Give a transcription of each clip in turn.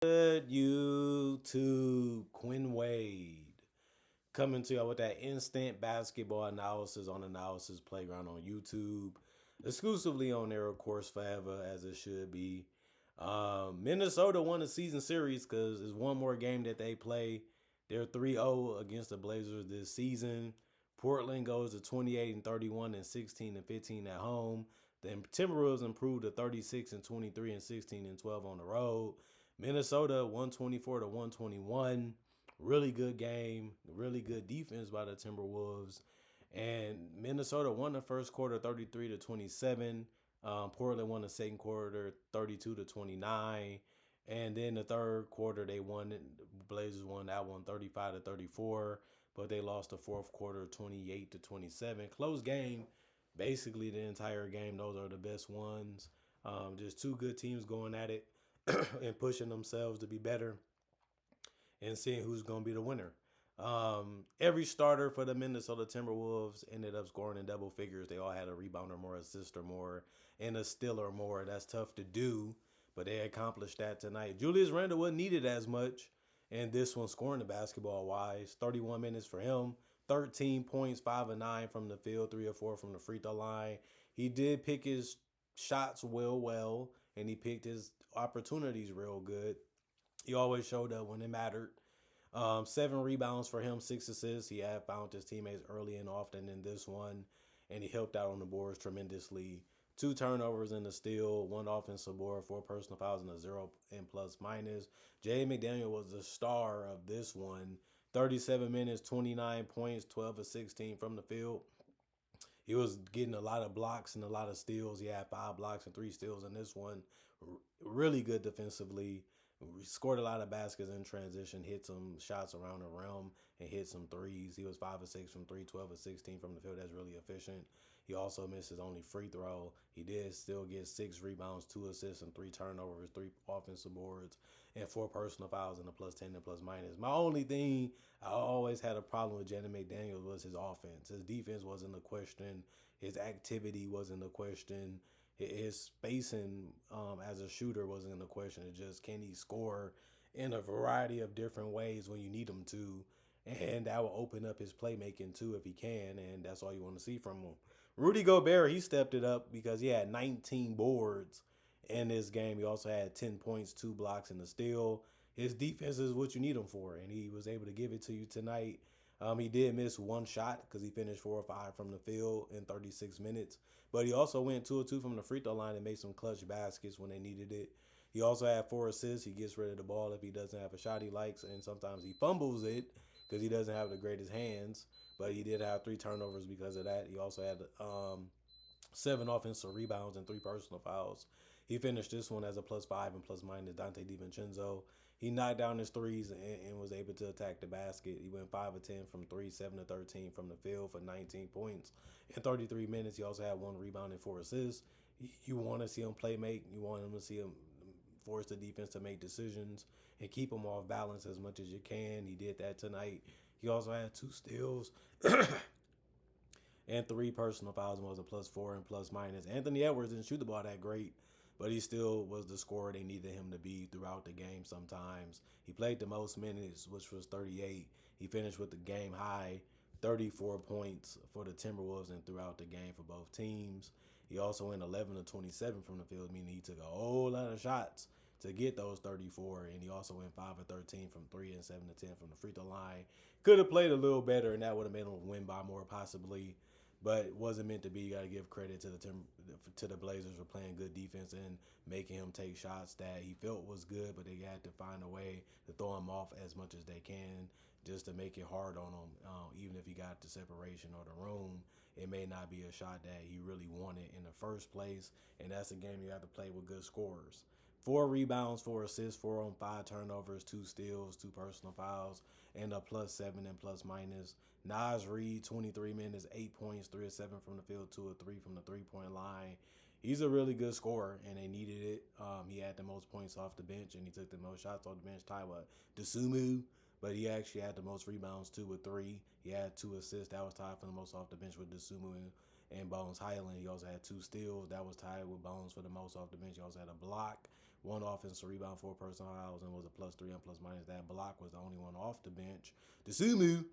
Good YouTube, Quinn Wade coming to you with that instant basketball analysis on Analysis Playground on YouTube, exclusively on there, of course, forever as it should be. Minnesota won the season series because there's one more game that they play. They're 3-0 against the Blazers this season. Portland goes to 28 and 31 and 16 and 15 at home. The Timberwolves improved to 36 and 23 and 16 and 12 on the road. Minnesota 124 to 121. Really good game, really good defense by the Timberwolves. And Minnesota won the first quarter 33 to 27. Portland won the second quarter 32 to 29. And then the third quarter they won. The Blazers won that one 35 to 34, but they lost the fourth quarter 28 to 27. Close game, basically the entire game. Those are the best ones. Just two good teams going at it and pushing themselves to be better and seeing who's going to be the winner. Every starter for the Minnesota Timberwolves ended up scoring in double figures. They all had a rebound or more, assist or more, and a steal or more. That's tough to do, but they accomplished that tonight. Julius Randle wasn't needed as much, and this one scoring the basketball wise. 31 minutes for him, 13 points, 5 of 9 from the field, 3 or 4 from the free throw line. He did pick his shots well, and he picked his opportunities real good. He always showed up when it mattered. 7 rebounds for him, 6 assists. He had found his teammates early and often in this one, and he helped out on the boards tremendously. 2 turnovers and a steal, 1 offensive board, 4 personal fouls, and a 0 and plus minus. Jay McDaniel was the star of this one. 37 minutes, 29 points, 12 of 16 from the field. He was getting a lot of blocks and a lot of steals. He had 5 blocks and 3 steals in this one. Really good defensively. Scored a lot of baskets in transition, hit some shots around the rim, and hit some threes. He was 5 of 6 from 3, 12 of 16 from the field. That's really efficient. He also missed his only free throw. He did still get 6 rebounds, 2 assists, and 3 turnovers, 3 offensive boards, and 4 personal fouls, and a plus 10 and plus minus. My only thing I always had a problem with Jaden McDaniels was his offense. His defense wasn't a question. His activity wasn't a question. His spacing as a shooter wasn't a question. It's just, can he score in a variety of different ways when you need him to? And that will open up his playmaking too if he can, and that's all you want to see from him. Rudy Gobert, he stepped it up because he had 19 boards in this game. He also had 10 points, 2 blocks, and a steal. His defense is what you need him for, and he was able to give it to you tonight. He did miss 1 shot because he finished 4 or 5 from the field in 36 minutes. But he also went 2 or 2 from the free throw line and made some clutch baskets when they needed it. He also had 4 assists. He gets rid of the ball if he doesn't have a shot he likes, and sometimes he fumbles it because he doesn't have the greatest hands. But he did have 3 turnovers because of that. He also had 7 offensive rebounds and 3 personal fouls. He finished this one as a plus 5 and plus minus. Dante DiVincenzo, he knocked down his threes and was able to attack the basket. He went 5 of 10 from 3, 7 of 13 from the field for 19 points in 33 minutes. He also had 1 rebound and 4 assists. You want to see him play make. You want him to see him force the defense to make decisions and keep him off balance as much as you can. He did that tonight. He also had 2 steals and 3 personal fouls, and was a plus 4 and plus minus. Anthony Edwards didn't shoot the ball that great, but he still was the scorer they needed him to be throughout the game sometimes. He played the most minutes, which was 38. He finished with the game high 34 points for the Timberwolves and throughout the game for both teams. He also went 11 of 27 from the field, meaning he took a whole lot of shots to get those 34, and he also went 5 of 13 from 3 and 7 of 10 from the free throw line. Could have played a little better, and that would have made him win by more possibly, but it wasn't meant to be. You got to give credit to the Blazers for playing good defense and making him take shots that he felt was good, but they had to find a way to throw him off as much as they can just to make it hard on him. Even if he got the separation or the room, it may not be a shot that he really wanted in the first place, and that's a game you have to play with good scorers. 4 rebounds, 4 assists, 4 on 5 turnovers, 2 steals, 2 personal fouls, and a plus 7 and plus minus. Naz Reid, 23 minutes, 8 points, 3 of 7 from the field, 2 of 3 from the 3-point line. He's a really good scorer, and they needed it. He had the most points off the bench, and he took the most shots off the bench. Tyler Dosunmu, but he actually had the most rebounds, 2 with 3. He had 2 assists. That was tied for the most off the bench with Dosunmu and Bones Highland. He also had 2 steals. That was tied with Bones for the most off the bench. He also had a block one offensive rebound, four personal fouls, and was a +3 and plus minus. That block was the only one off the bench. Desumu,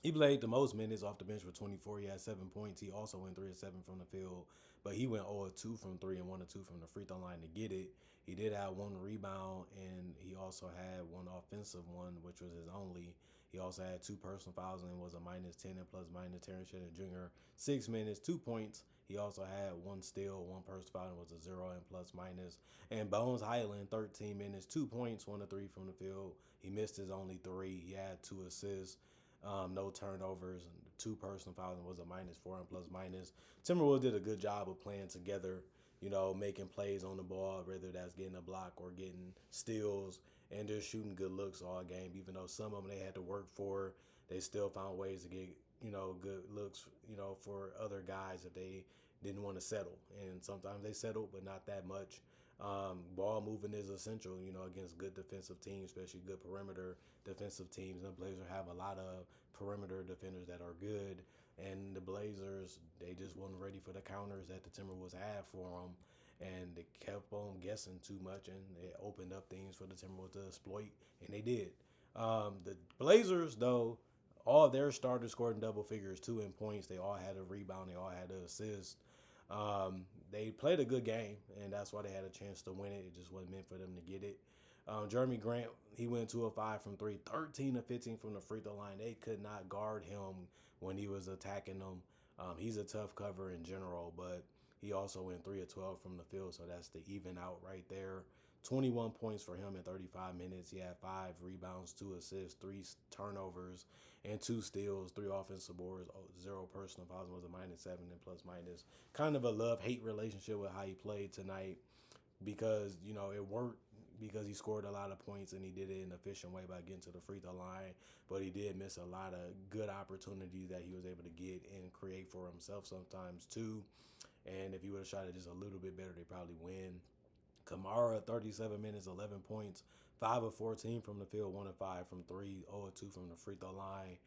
he played the most minutes off the bench for 24. He had 7 points. He also went 3 of 7 from the field, but he went 0 of 2 from 3 and 1 of 2 from the free throw line to get it. He did have one rebound, and he also had one offensive one, which was his only. He also had two personal fouls and was a -10 and plus minus. Terrence Shannon Jr. 6 minutes, 2 points. He also had one steal, one personal foul, and was a 0 and plus minus. And Bones Highland, 13 minutes, 2 points, 1 of 3 from the field. He missed his only three. He had two assists. No turnovers, and two personal fouls, and was a -4 and plus minus. Timberwolves did a good job of playing together, making plays on the ball, whether that's getting a block or getting steals, and just shooting good looks all game. Even though some of them they had to work for, they still found ways to get, good looks, for other guys if they didn't want to settle. And sometimes they settled, but not that much. Ball moving is essential, against good defensive teams, especially good perimeter defensive teams. And the Blazers have a lot of perimeter defenders that are good. And the Blazers, they just weren't ready for the counters that the Timberwolves had for them. And they kept on guessing too much, and it opened up things for the Timberwolves to exploit, and they did. The Blazers, though, all their starters scored in double figures, 2 in points. They all had a rebound. They all had an assist. They played a good game, and that's why they had a chance to win it. It just wasn't meant for them to get it. Jeremy Grant, he went 2 of 5 from three, 13 of 15 from the free throw line. They could not guard him when he was attacking them. He's a tough cover in general, but he also went 3 of 12 from the field, so that's the even out right there. 21 points for him in 35 minutes. He had 5 rebounds, 2 assists, 3 turnovers, and 2 steals, 3 offensive boards, 0 personal fouls, was a -7 and plus minus. Kind of a love-hate relationship with how he played tonight because, it worked because he scored a lot of points and he did it in an efficient way by getting to the free throw line. But he did miss a lot of good opportunities that he was able to get and create for himself sometimes too. And if he would have shot it just a little bit better, they probably win. Kamara, 37 minutes, 11 points, 5 of 14 from the field, 1 of 5 from three, 0 of 2 from the free throw line.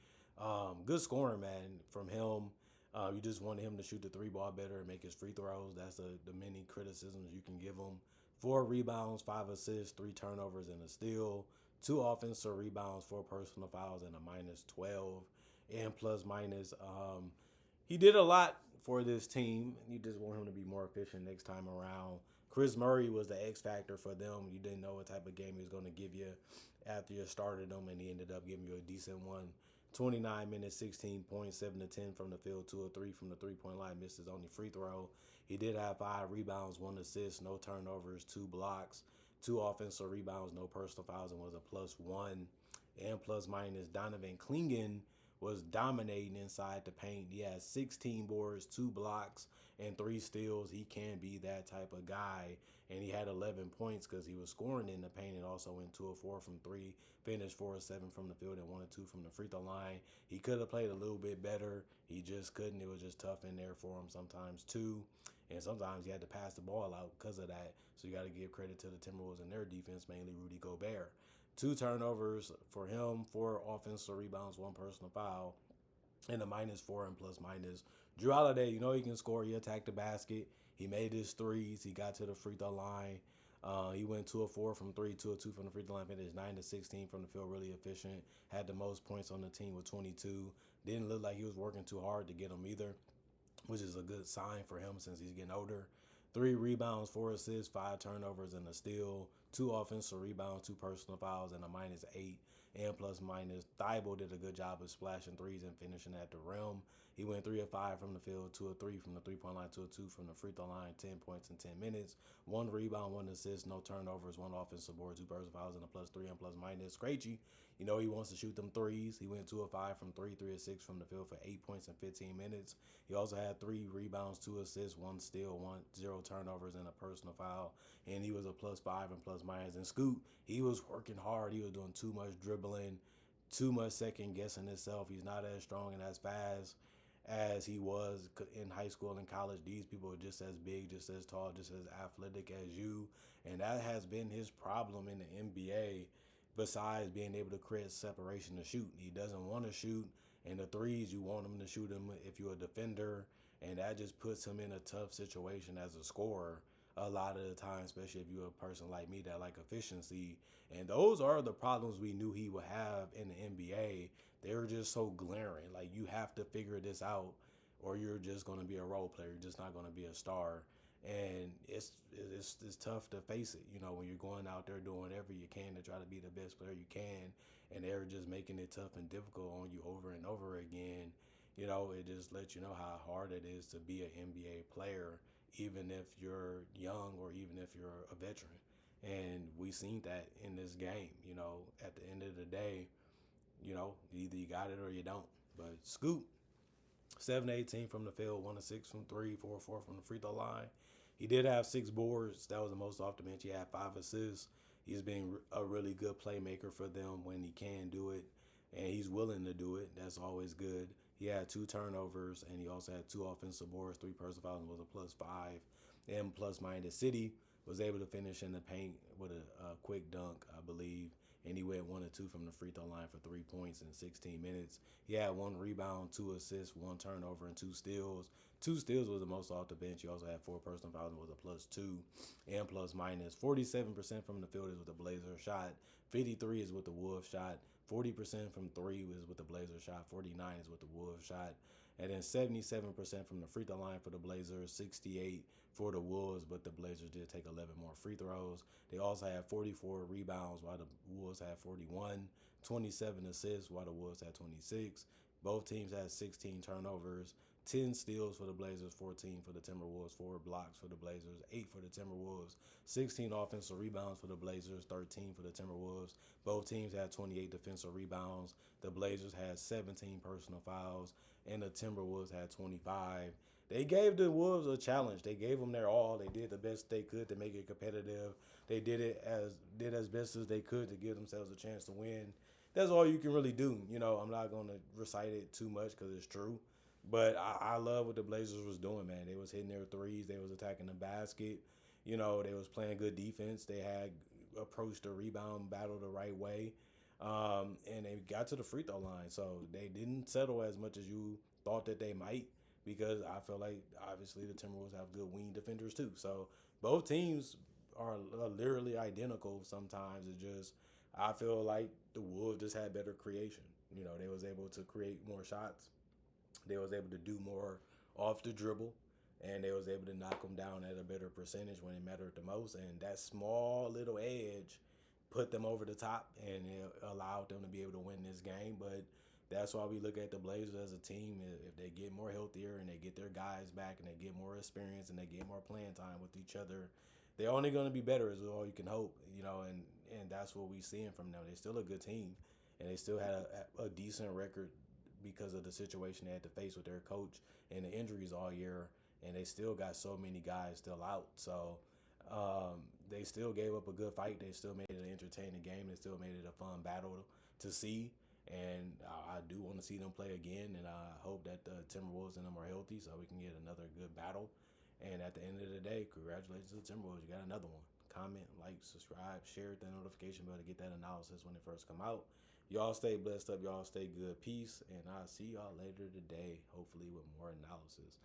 Good scoring, man, from him. You just wanted him to shoot the three ball better and make his free throws. That's the many criticisms you can give him. 4 rebounds, 5 assists, 3 turnovers, and a steal. 2 offensive rebounds, 4 personal fouls, and a -12 and plus minus. He did a lot for this team. You just want him to be more efficient next time around. Chris Murray was the X factor for them. You didn't know what type of game he was going to give you after you started him, and he ended up giving you a decent one. 29 minutes, 16 points, 7 of 10 from the field, 2 of 3 from the three-point line, missed his only free throw. He did have 5 rebounds, 1 assist, no turnovers, 2 blocks, 2 offensive rebounds, no personal fouls, and was a +1 and plus minus. Donovan Clingan was dominating inside the paint. He had 16 boards, 2 blocks, and 3 steals. He can be that type of guy. And he had 11 points because he was scoring in the paint and also went 2 of 4 from three, finished 4 of 7 from the field and 1 of 2 from the free throw line. He could have played a little bit better. He just couldn't. It was just tough in there for him sometimes too. And sometimes he had to pass the ball out because of that. So you got to give credit to the Timberwolves and their defense, mainly Rudy Gobert. 2 turnovers for him, 4 offensive rebounds, 1 personal foul, and a -4 and plus minus. Drew Holiday, he can score. He attacked the basket. He made his threes. He got to the free throw line. He went 2 of 4 from three, 2 of 2 from the free throw line, finished 9 of 16 from the field, really efficient. Had the most points on the team with 22. Didn't look like he was working too hard to get them either, which is a good sign for him since he's getting older. 3 rebounds, 4 assists, 5 turnovers, and a steal. 2 offensive rebounds, 2 personal fouls, and a -8 and plus minus. Thibault did a good job of splashing threes and finishing at the rim. He went 3 of 5 from the field, 2 of 3 from the three-point line, 2 of 2 from the free throw line, 10 points in 10 minutes. 1 rebound, 1 assist, no turnovers, 1 offensive board, 2 personal fouls, and a +3 and plus minus. Krejci, he wants to shoot them threes. He went 2 of 5 from three, 3 of 6 from the field for 8 points in 15 minutes. He also had 3 rebounds, 2 assists, 1 steal, 0 turnovers, and a personal foul. And he was a +5 and plus minus. And Scoot, he was working hard. He was doing too much dribbling, too much second guessing himself. He's not as strong and as fast as he was in high school and college. These people are just as big, just as tall, just as athletic as you. And that has been his problem in the NBA, besides being able to create separation to shoot. He doesn't want to shoot. And the threes, you want him to shoot them if you're a defender. And that just puts him in a tough situation as a scorer. a lot of the time, especially if you're a person like me that like efficiency. And those are the problems we knew he would have in the NBA. They were just so glaring. Like you have to figure this out, or you're just going to be a role player. You're just not going to be a star. And it's tough to face it, when you're going out there doing whatever you can to try to be the best player you can, and they're just making it tough and difficult on you over and over again. It just lets you know how hard it is to be an NBA player, even if you're young or even if you're a veteran. And we seen that in this game. At the end of the day, either you got it or you don't. But Scoop, 7-18 from the field, 1-6 from three, 4-4 from the free throw line. He did have 6 boards. That was the most off the bench. He had 5 assists. He's been a really good playmaker for them when he can do it, and he's willing to do it. That's always good. He had 2 turnovers, and he also had 2 offensive boards, 3 personal fouls, was a +5. And plus minus City was able to finish in the paint with a quick dunk, I believe. And he went 1-2 from the free throw line for 3 points in 16 minutes. He had 1 rebound, 2 assists, 1 turnover, and 2 steals. 2 steals was the most off the bench. He also had 4 personal fouls and was a +2 and plus minus. 47% from the field is with the Blazers shot. 53 is with the Wolves shot. 40% from three is with the Blazers shot. 49 is with the Wolves shot. And then 77% from the free throw line for the Blazers, 68 for the Wolves, but the Blazers did take 11 more free throws. They also had 44 rebounds while the Wolves had 41, 27 assists while the Wolves had 26. Both teams had 16 turnovers, 10 steals for the Blazers, 14 for the Timberwolves, 4 blocks for the Blazers, 8 for the Timberwolves, 16 offensive rebounds for the Blazers, 13 for the Timberwolves. Both teams had 28 defensive rebounds. The Blazers had 17 personal fouls, and the Timberwolves had 25. They gave the Wolves a challenge. They gave them their all. They did the best they could to make it competitive. They did as best as they could to give themselves a chance to win. That's all you can really do. I'm not going to recite it too much because it's true. But I love what the Blazers was doing, man. They was hitting their threes. They was attacking the basket. They was playing good defense. They had approached the rebound battle the right way. And they got to the free throw line. So they didn't settle as much as you thought that they might, because I feel like obviously the Timberwolves have good wing defenders too. So both teams are literally identical sometimes. It's just I feel like the Wolves just had better creation. They was able to create more shots. They was able to do more off the dribble, and they was able to knock them down at a better percentage when it mattered the most. And that small little edge put them over the top, and it allowed them to be able to win this game. But that's why we look at the Blazers as a team. If they get more healthier and they get their guys back and they get more experience and they get more playing time with each other, they're only going to be better, is all you can hope. And that's what we seeing from them. They're still a good team, and they still had a decent record because of the situation they had to face with their coach and the injuries all year, and they still got so many guys still out. So they still gave up a good fight. They still made it an entertaining game. They still made it a fun battle to see. And I do want to see them play again, and I hope that the Timberwolves and them are healthy so we can get another good battle. And at the end of the day, congratulations to the Timberwolves. You got another one. Comment, like, subscribe, share the notification bell to get that analysis when it first come out. Y'all stay blessed up. Y'all stay good. Peace. And I'll see y'all later today, hopefully with more analysis.